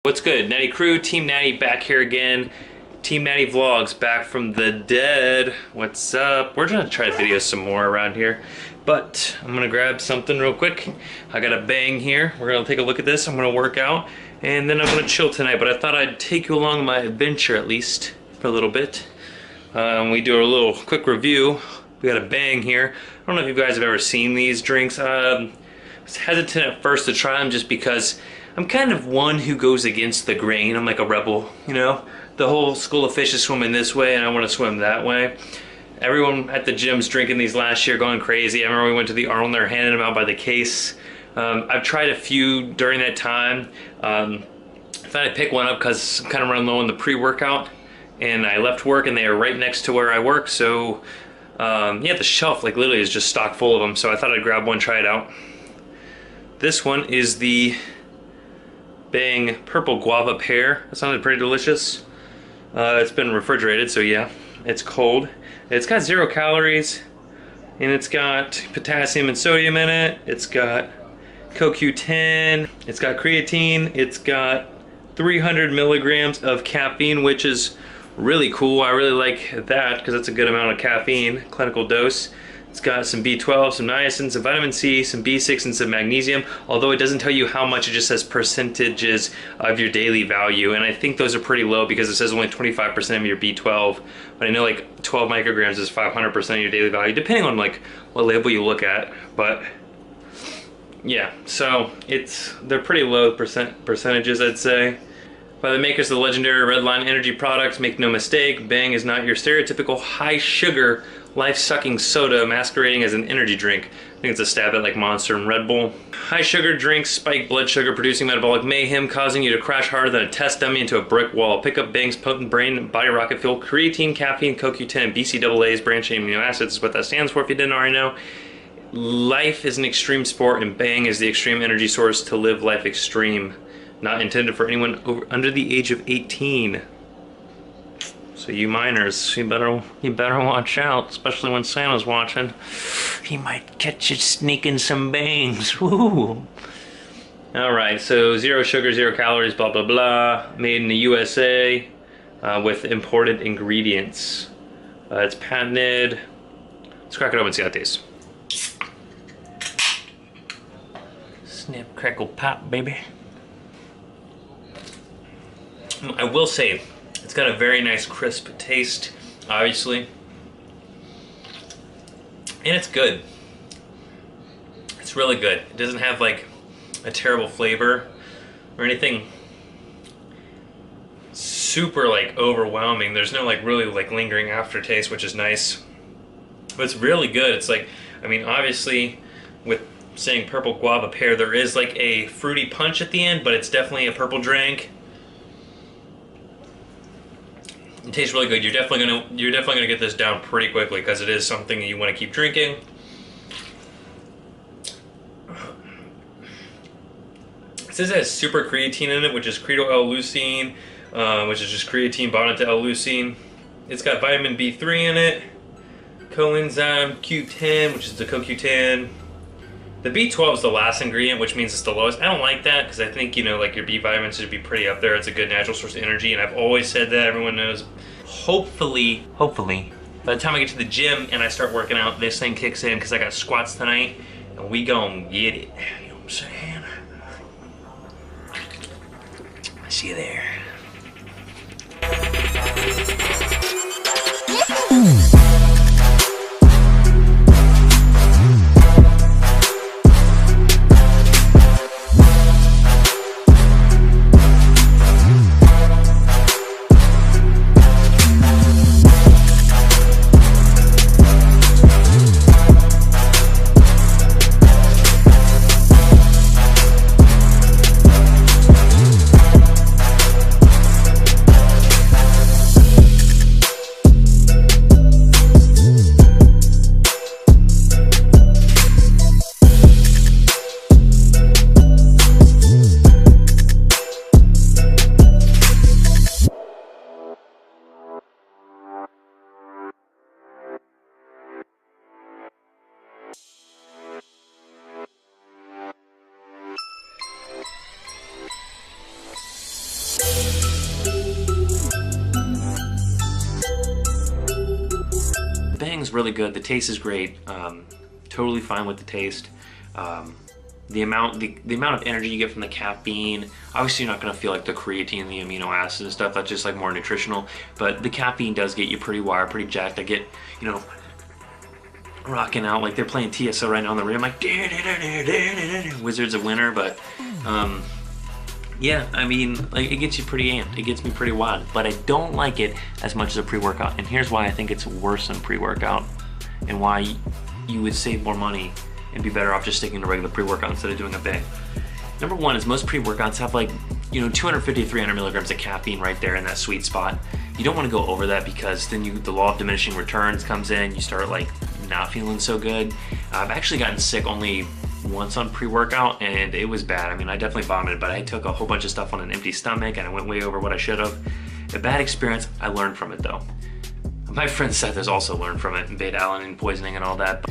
What's good? Natty Crew, Team Natty back here again. Team Natty Vlogs back from the dead. What's up? We're gonna try to video some more around here, but I'm gonna grab something real quick. I got a bang here. We're gonna take a look at this. I'm gonna work out, and then I'm gonna chill tonight, but I thought I'd take you along my adventure at least for a little bit. We do a little quick review. We got a bang here. I don't know if you guys have ever seen these drinks. I was hesitant at first to try them just because I'm kind of one who goes against the grain. I'm like a rebel, you know? The whole school of fish is swimming this way and I want to swim that way. Everyone at the gym's drinking these last year, going crazy. I remember we went to the Arnold and they're handing them out by the case. I've tried a few during that time. I thought I'd pick one up because I'm kind of running low on the pre-workout, and I left work and they are right next to where I work, so yeah, the shelf like literally is just stock full of them, so I thought I'd grab one, try it out. This one is the Bang Purple Guava Pear. That sounded pretty delicious. It's been refrigerated, so yeah, it's cold. It's got 0 calories, and it's got potassium and sodium in it. It's got CoQ10, it's got creatine, it's got 300 milligrams of caffeine, which is really cool. I really like that because that's a good amount of caffeine, clinical dose. It's got some B12, some niacin, some vitamin C, some B6, and some magnesium. Although it doesn't tell you how much, it just says percentages of your daily value. And I think those are pretty low because it says only 25% of your B12. But I know like 12 micrograms is 500% of your daily value, depending on like what label you look at. But yeah, so they're pretty low percentages, I'd say. By the makers of the legendary Red Line energy products, make no mistake, Bang is not your stereotypical high sugar, life-sucking soda masquerading as an energy drink. I think it's a stab at like Monster and Red Bull. High sugar drinks spike blood sugar, producing metabolic mayhem, causing you to crash harder than a test dummy into a brick wall. Pick up Bang's potent brain and body rocket fuel, creatine, caffeine, CoQ10, and BCAAs, branched-chain amino acids is what that stands for if you didn't already know. Life is an extreme sport, and Bang is the extreme energy source to live life extreme. Not intended for anyone under the age of 18. So you minors, you better watch out, especially when Santa's watching. He might catch you sneaking some bangs. Woo! Alright, so 0 sugar, 0 calories, blah blah blah. Made in the USA with imported ingredients. It's patented. Let's crack it open and see how it tastes. Snap, crackle, pop, baby. I will say, it's got a very nice crisp taste, obviously. And it's good. It's really good. It doesn't have like a terrible flavor or anything super like overwhelming. There's no like really like lingering aftertaste, which is nice. But it's really good. It's like, I mean, obviously with saying purple guava pear, there is like a fruity punch at the end, but it's definitely a purple drink. It tastes really good. You're definitely gonna get this down pretty quickly because it is something that you want to keep drinking. It says it has super creatine in it, which is creto-L-leucine, which is just creatine bonded to L-leucine. It's got vitamin B3 in it, coenzyme Q10, which is the CoQ10. The B12 is the last ingredient, which means it's the lowest. I don't like that because I think, you know, like your B vitamins should be pretty up there. It's a good natural source of energy, and I've always said that. Everyone knows. Hopefully, by the time I get to the gym and I start working out, this thing kicks in because I got squats tonight, and we gon' get it. You know what I'm saying? See you there. everything's really good. The taste is great. Totally fine with the taste. The amount of energy you get from the caffeine, obviously you're not going to feel like the creatine, the amino acids and stuff. That's just like more nutritional. But the caffeine does get you pretty wired, pretty jacked. I get, you know, rocking out like they're playing TSO right now on the radio. I'm like, Wizards of Winter. But yeah, I mean, like, it gets you pretty amped. It gets me pretty wild. But I don't like it as much as a pre-workout. And here's why I think it's worse than pre-workout, and why you would save more money and be better off just sticking to regular pre-workout instead of doing a bang. Number one is most pre-workouts have, like, you know, 250 to 300 milligrams of caffeine right there in that sweet spot. You don't want to go over that, because then the law of diminishing returns comes in. You start like not feeling so good. I've actually gotten sick only once on pre-workout, and it was bad. I mean, I definitely vomited, but I took a whole bunch of stuff on an empty stomach and I went way over what I should have. A bad experience. I learned from it though. My friend Seth has also learned from it, and beta-alanine poisoning and all that.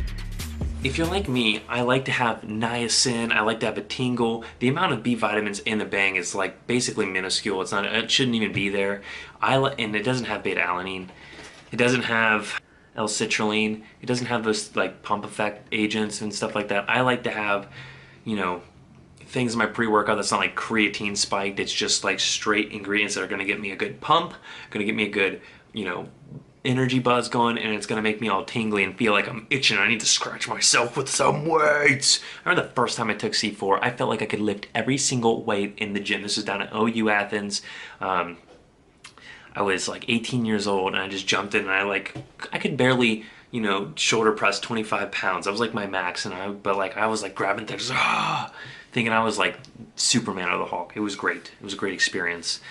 If you're like me, I like to have niacin, I like to have a tingle. The amount of B vitamins in the bang is like basically minuscule. It shouldn't even be there. And it doesn't have beta-alanine. It doesn't have L-citrulline. It doesn't have those like pump effect agents and stuff like that. I like to have, you know, things in my pre-workout that's not like creatine spiked. It's just like straight ingredients that are gonna get me a good pump, gonna get me a good, you know, energy buzz going, and it's gonna make me all tingly and feel like I'm itching. I need to scratch myself with some weights. I remember the first time I took C4, I felt like I could lift every single weight in the gym. This was down at OU Athens. I was like 18 years old, and I just jumped in, and I could barely, you know, shoulder press 25 pounds. That was like my max, and I was like grabbing things, thinking I was like Superman or the Hulk. It was great. It was a great experience.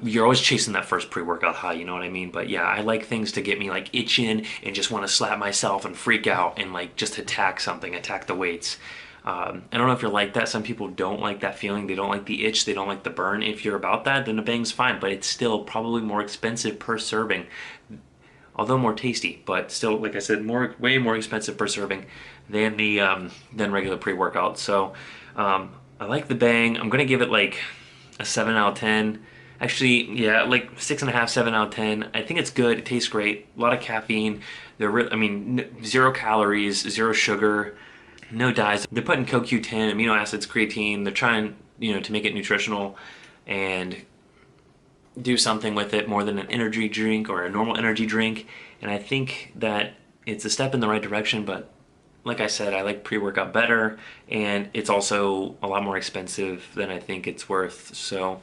You're always chasing that first pre-workout high, you know what I mean? But yeah, I like things to get me like itching and just want to slap myself and freak out and like just attack something, attack the weights. I don't know if you're like that. Some people don't like that feeling. They don't like the itch. They don't like the burn. If you're about that, then a bang's fine, but it's still probably more expensive per serving. Although more tasty, but still, like I said, way more expensive per serving than than regular pre-workout. So I like the bang. I'm gonna give it like a 7 out of 10. Actually, yeah, like 6.5, 7 out of 10. I think it's good. It tastes great. A lot of caffeine. I mean, 0 calories, 0 sugar, no dyes. They're putting CoQ10, amino acids, creatine. They're trying, you know, to make it nutritional and do something with it more than an energy drink or a normal energy drink. And I think that it's a step in the right direction, but like I said, I like pre-workout better, and it's also a lot more expensive than I think it's worth. So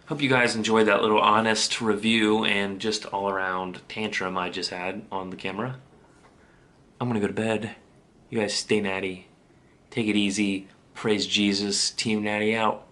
hope you guys enjoyed that little honest review and just all around tantrum I just had on the camera. I'm gonna go to bed. You guys stay natty. Take it easy. Praise Jesus. Team Natty out.